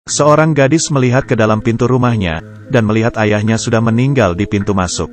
Seorang gadis melihat ke dalam pintu rumahnya, dan melihat ayahnya sudah meninggal di pintu masuk.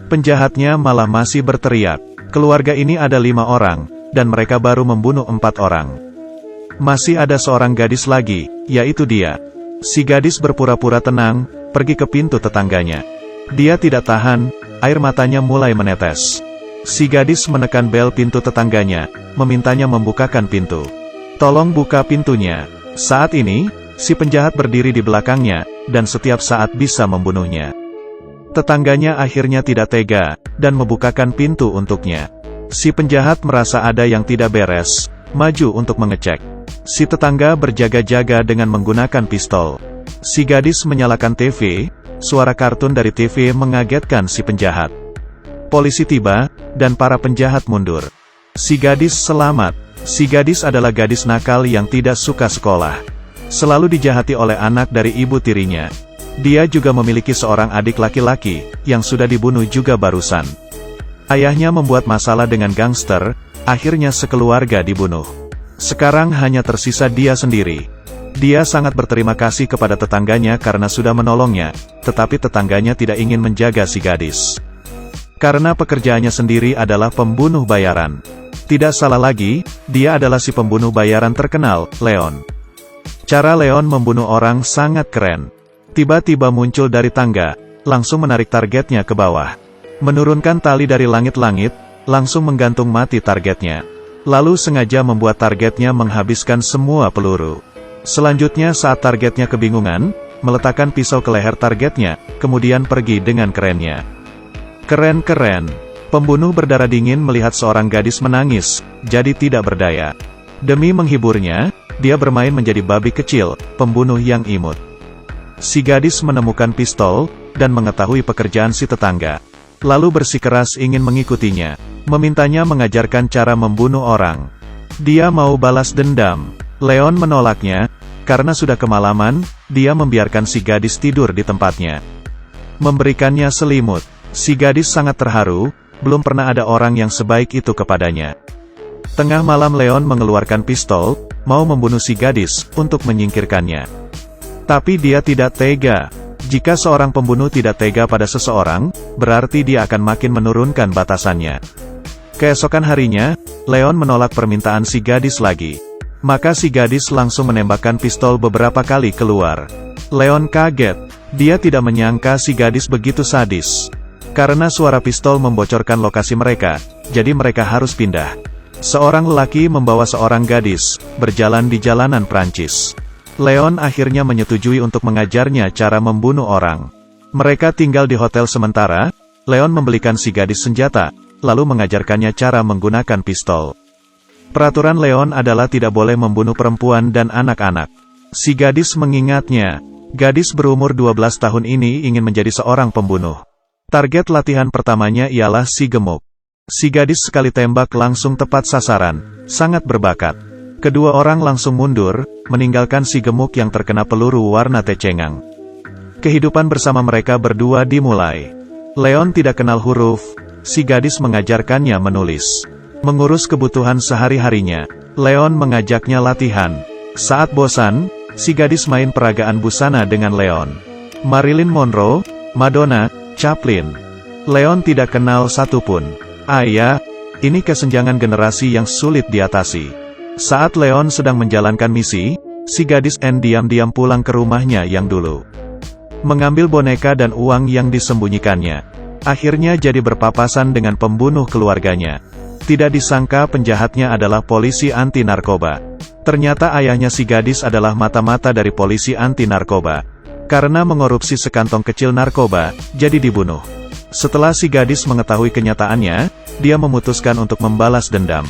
Penjahatnya malah masih berteriak, keluarga ini ada 5 orang, dan mereka baru membunuh 4 orang. Masih ada seorang gadis lagi, yaitu dia. Si gadis berpura-pura tenang, pergi ke pintu tetangganya. Dia tidak tahan, air matanya mulai menetes. Si gadis menekan bel pintu tetangganya, memintanya membukakan pintu. Tolong buka pintunya. Saat ini, si penjahat berdiri di belakangnya, dan setiap saat bisa membunuhnya. Tetangganya akhirnya tidak tega, dan membukakan pintu untuknya. Si penjahat merasa ada yang tidak beres, maju untuk mengecek. Si tetangga berjaga-jaga dengan menggunakan pistol. Si gadis menyalakan TV, suara kartun dari TV mengagetkan si penjahat. Polisi tiba, dan para penjahat mundur. Si gadis selamat. Si gadis adalah gadis nakal yang tidak suka sekolah. Selalu dijahati oleh anak dari ibu tirinya. Dia juga memiliki seorang adik laki-laki, yang sudah dibunuh juga barusan. Ayahnya membuat masalah dengan gangster, akhirnya sekeluarga dibunuh. Sekarang hanya tersisa dia sendiri. Dia sangat berterima kasih kepada tetangganya karena sudah menolongnya, tetapi tetangganya tidak ingin menjaga si gadis. Karena pekerjaannya sendiri adalah pembunuh bayaran. Tidak salah lagi, dia adalah si pembunuh bayaran terkenal, Leon. Cara Leon membunuh orang sangat keren. Tiba-tiba muncul dari tangga, langsung menarik targetnya ke bawah. Menurunkan tali dari langit-langit, langsung menggantung mati targetnya. Lalu sengaja membuat targetnya menghabiskan semua peluru. Selanjutnya saat targetnya kebingungan, meletakkan pisau ke leher targetnya, kemudian pergi dengan kerennya. Keren-keren. Pembunuh berdarah dingin melihat seorang gadis menangis, jadi tidak berdaya. Demi menghiburnya, dia bermain menjadi babi kecil, pembunuh yang imut. Si gadis menemukan pistol, dan mengetahui pekerjaan si tetangga. Lalu bersikeras ingin mengikutinya, memintanya mengajarkan cara membunuh orang. Dia mau balas dendam. Leon menolaknya, karena sudah kemalaman, dia membiarkan si gadis tidur di tempatnya. Memberikannya selimut. Si gadis sangat terharu, belum pernah ada orang yang sebaik itu kepadanya. Tengah malam Leon mengeluarkan pistol, mau membunuh si gadis, untuk menyingkirkannya. Tapi dia tidak tega. Jika seorang pembunuh tidak tega pada seseorang, berarti dia akan makin menurunkan batasannya. Keesokan harinya, Leon menolak permintaan si gadis lagi. Maka si gadis langsung menembakkan pistol beberapa kali keluar. Leon kaget. Dia tidak menyangka si gadis begitu sadis. Karena suara pistol membocorkan lokasi mereka, jadi mereka harus pindah. Seorang lelaki membawa seorang gadis, berjalan di jalanan Prancis. Leon akhirnya menyetujui untuk mengajarnya cara membunuh orang. Mereka tinggal di hotel sementara, Leon membelikan si gadis senjata, lalu mengajarkannya cara menggunakan pistol. Peraturan Leon adalah tidak boleh membunuh perempuan dan anak-anak. Si gadis mengingatnya. Gadis berumur 12 tahun ini ingin menjadi seorang pembunuh. Target latihan pertamanya ialah si gemuk. Si gadis sekali tembak langsung tepat sasaran, sangat berbakat. Kedua orang langsung mundur, meninggalkan si gemuk yang terkena peluru warna teh cengang. Kehidupan bersama mereka berdua dimulai. Leon tidak kenal huruf, si gadis mengajarkannya menulis. Mengurus kebutuhan sehari-harinya, Leon mengajaknya latihan. Saat bosan, si gadis main peragaan busana dengan Leon. Marilyn Monroe, Madonna, Chaplin. Leon tidak kenal satupun. Ayah, ini kesenjangan generasi yang sulit diatasi. Saat Leon sedang menjalankan misi, si gadis diam-diam pulang ke rumahnya yang dulu. Mengambil boneka dan uang yang disembunyikannya. Akhirnya jadi berpapasan dengan pembunuh keluarganya. Tidak disangka penjahatnya adalah polisi anti-narkoba. Ternyata ayahnya si gadis adalah mata-mata dari polisi anti-narkoba. Karena mengorupsi sekantong kecil narkoba, jadi dibunuh. Setelah si gadis mengetahui kenyataannya, dia memutuskan untuk membalas dendam.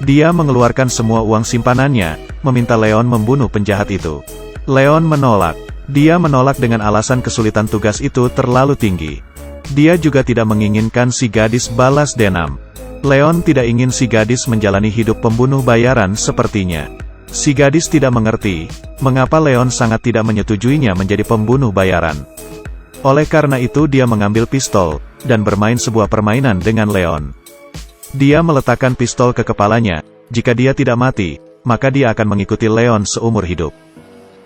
Dia mengeluarkan semua uang simpanannya, meminta Leon membunuh penjahat itu. Leon menolak. Dia menolak dengan alasan kesulitan tugas itu terlalu tinggi. Dia juga tidak menginginkan si gadis balas dendam. Leon tidak ingin si gadis menjalani hidup pembunuh bayaran sepertinya. Si gadis tidak mengerti, mengapa Leon sangat tidak menyetujuinya menjadi pembunuh bayaran. Oleh karena itu dia mengambil pistol, dan bermain sebuah permainan dengan Leon. Dia meletakkan pistol ke kepalanya, jika dia tidak mati, maka dia akan mengikuti Leon seumur hidup.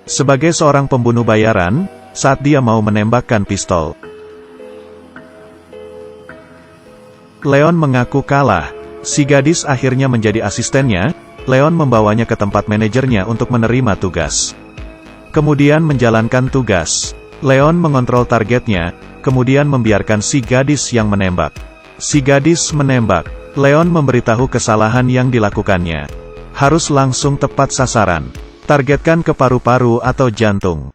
sebagai seorang pembunuh bayaran, saat dia mau menembakkan pistol. Leon mengaku kalah. Si gadis akhirnya menjadi asistennya. Leon membawanya ke tempat manajernya untuk menerima tugas. Kemudian menjalankan tugas. Leon mengontrol targetnya, kemudian membiarkan si gadis yang menembak. Si gadis menembak. Leon memberitahu kesalahan yang dilakukannya. Harus langsung tepat sasaran. Targetkan ke paru-paru atau jantung.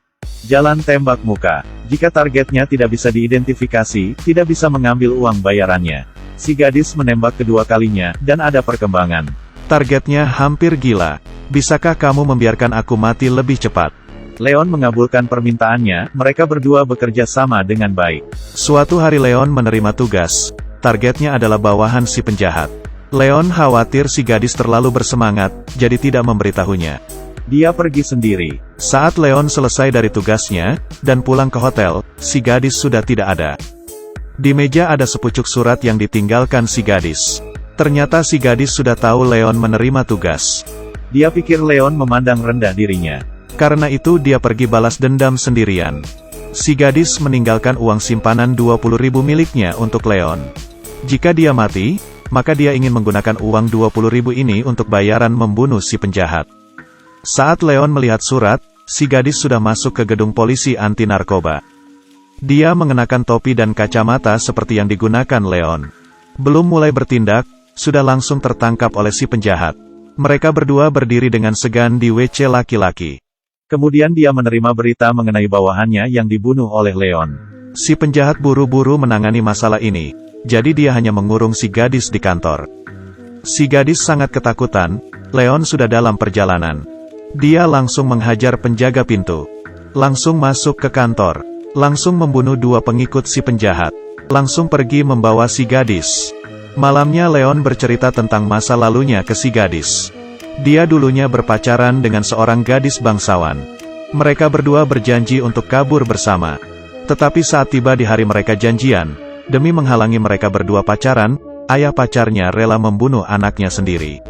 Jalan tembak muka. Jika targetnya tidak bisa diidentifikasi, tidak bisa mengambil uang bayarannya. Si gadis menembak kedua kalinya, dan ada perkembangan. Targetnya hampir gila. Bisakah kamu membiarkan aku mati lebih cepat? Leon mengabulkan permintaannya, mereka berdua bekerja sama dengan baik. Suatu hari Leon menerima tugas. Targetnya adalah bawahan si penjahat. Leon khawatir si gadis terlalu bersemangat, jadi tidak memberitahunya. Dia pergi sendiri. Saat Leon selesai dari tugasnya, dan pulang ke hotel, si gadis sudah tidak ada. Di meja ada sepucuk surat yang ditinggalkan si gadis. Ternyata si gadis sudah tahu Leon menerima tugas. Dia pikir Leon memandang rendah dirinya. Karena itu dia pergi balas dendam sendirian. Si gadis meninggalkan uang simpanan 20.000 miliknya untuk Leon. Jika dia mati, maka dia ingin menggunakan uang 20.000 ini untuk bayaran membunuh si penjahat. Saat Leon melihat surat, si gadis sudah masuk ke gedung polisi anti narkoba. Dia mengenakan topi dan kacamata seperti yang digunakan Leon. Belum mulai bertindak, sudah langsung tertangkap oleh si penjahat. Mereka berdua berdiri dengan segan di WC laki-laki. Kemudian dia menerima berita mengenai bawahannya yang dibunuh oleh Leon. Si penjahat buru-buru menangani masalah ini, jadi dia hanya mengurung si gadis di kantor. Si gadis sangat ketakutan, Leon sudah dalam perjalanan. Dia langsung menghajar penjaga pintu. Langsung masuk ke kantor. Langsung membunuh 2 pengikut si penjahat. Langsung pergi membawa si gadis. Malamnya Leon bercerita tentang masa lalunya ke si gadis. Dia dulunya berpacaran dengan seorang gadis bangsawan. Mereka berdua berjanji untuk kabur bersama. Tetapi saat tiba di hari mereka janjian, demi menghalangi mereka berdua pacaran, ayah pacarnya rela membunuh anaknya sendiri.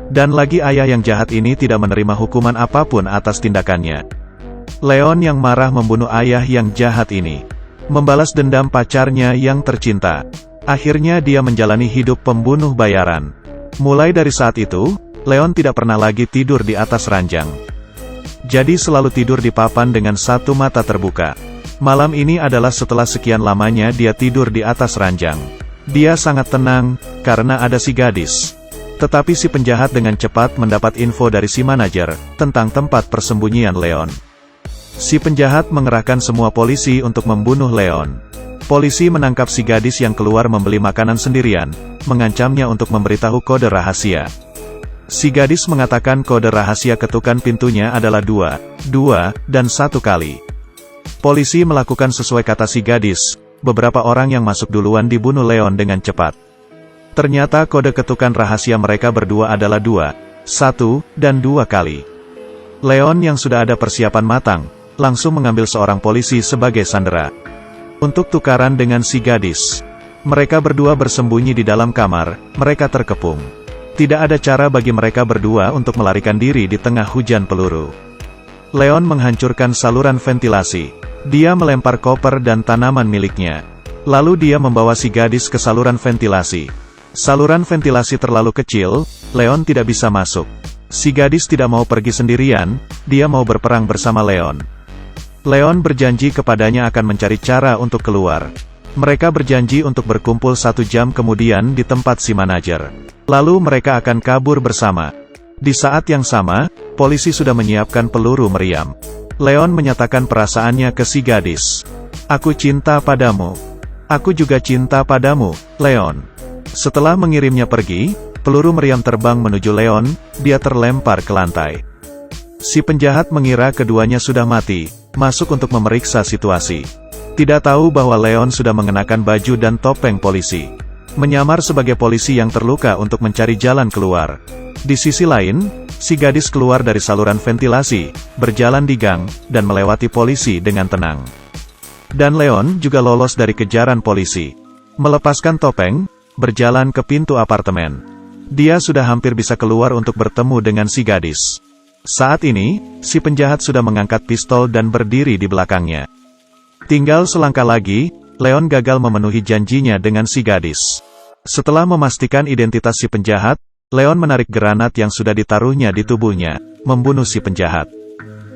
Dan lagi ayah yang jahat ini tidak menerima hukuman apapun atas tindakannya. Leon yang marah membunuh ayah yang jahat ini. Membalas dendam pacarnya yang tercinta. Akhirnya dia menjalani hidup pembunuh bayaran. Mulai dari saat itu, Leon tidak pernah lagi tidur di atas ranjang. Jadi selalu tidur di papan dengan satu mata terbuka. Malam ini adalah setelah sekian lamanya dia tidur di atas ranjang. Dia sangat tenang, karena ada si gadis. Tetapi si penjahat dengan cepat mendapat info dari si manajer, tentang tempat persembunyian Leon. Si penjahat mengerahkan semua polisi untuk membunuh Leon. Polisi menangkap si gadis yang keluar membeli makanan sendirian, mengancamnya untuk memberitahu kode rahasia. Si gadis mengatakan kode rahasia ketukan pintunya adalah 2, 2, dan 1 kali. Polisi melakukan sesuai kata si gadis, beberapa orang yang masuk duluan dibunuh Leon dengan cepat. Ternyata kode ketukan rahasia mereka berdua adalah 2, 1, dan 2 kali. Leon yang sudah ada persiapan matang, langsung mengambil seorang polisi sebagai sandera. Untuk tukaran dengan si gadis. Mereka berdua bersembunyi di dalam kamar, mereka terkepung. Tidak ada cara bagi mereka berdua untuk melarikan diri di tengah hujan peluru. Leon menghancurkan saluran ventilasi. Dia melempar koper dan tanaman miliknya. Lalu dia membawa si gadis ke saluran ventilasi. Saluran ventilasi terlalu kecil, Leon tidak bisa masuk. Si gadis tidak mau pergi sendirian, dia mau berperang bersama Leon. Leon berjanji kepadanya akan mencari cara untuk keluar. Mereka berjanji untuk berkumpul 1 jam kemudian di tempat si manajer. Lalu mereka akan kabur bersama. Di saat yang sama, polisi sudah menyiapkan peluru meriam. Leon menyatakan perasaannya ke si gadis. Aku cinta padamu. Aku juga cinta padamu, Leon. Setelah mengirimnya pergi, peluru meriam terbang menuju Leon, dia terlempar ke lantai. Si penjahat mengira keduanya sudah mati, masuk untuk memeriksa situasi. Tidak tahu bahwa Leon sudah mengenakan baju dan topeng polisi. Menyamar sebagai polisi yang terluka untuk mencari jalan keluar. Di sisi lain, si gadis keluar dari saluran ventilasi, berjalan di gang, dan melewati polisi dengan tenang. Dan Leon juga lolos dari kejaran polisi. Melepaskan topeng, berjalan ke pintu apartemen. Dia sudah hampir bisa keluar untuk bertemu dengan si gadis. Saat ini, si penjahat sudah mengangkat pistol dan berdiri di belakangnya. Tinggal selangkah lagi, Leon gagal memenuhi janjinya dengan si gadis. Setelah memastikan identitas si penjahat, Leon menarik granat yang sudah ditaruhnya di tubuhnya, membunuh si penjahat.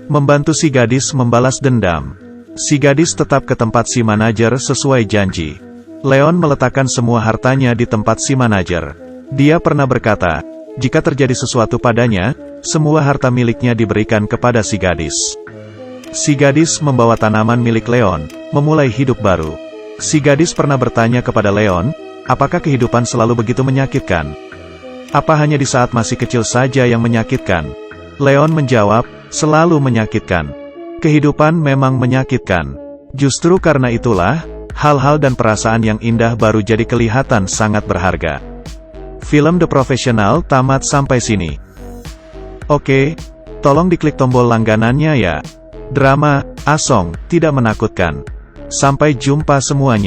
Membantu si gadis membalas dendam. Si gadis tetap ke tempat si manajer sesuai janji. Leon meletakkan semua hartanya di tempat si manajer. Dia pernah berkata, jika terjadi sesuatu padanya, semua harta miliknya diberikan kepada si gadis. Si gadis membawa tanaman milik Leon, memulai hidup baru. Si gadis pernah bertanya kepada Leon, apakah kehidupan selalu begitu menyakitkan? Apa hanya di saat masih kecil saja yang menyakitkan? Leon menjawab, selalu menyakitkan. Kehidupan memang menyakitkan. Justru karena itulah, hal-hal dan perasaan yang indah baru jadi kelihatan sangat berharga. Film The Professional tamat sampai sini. Oke, tolong diklik tombol langganannya ya. Drama, Asong, tidak menakutkan. Sampai jumpa semuanya.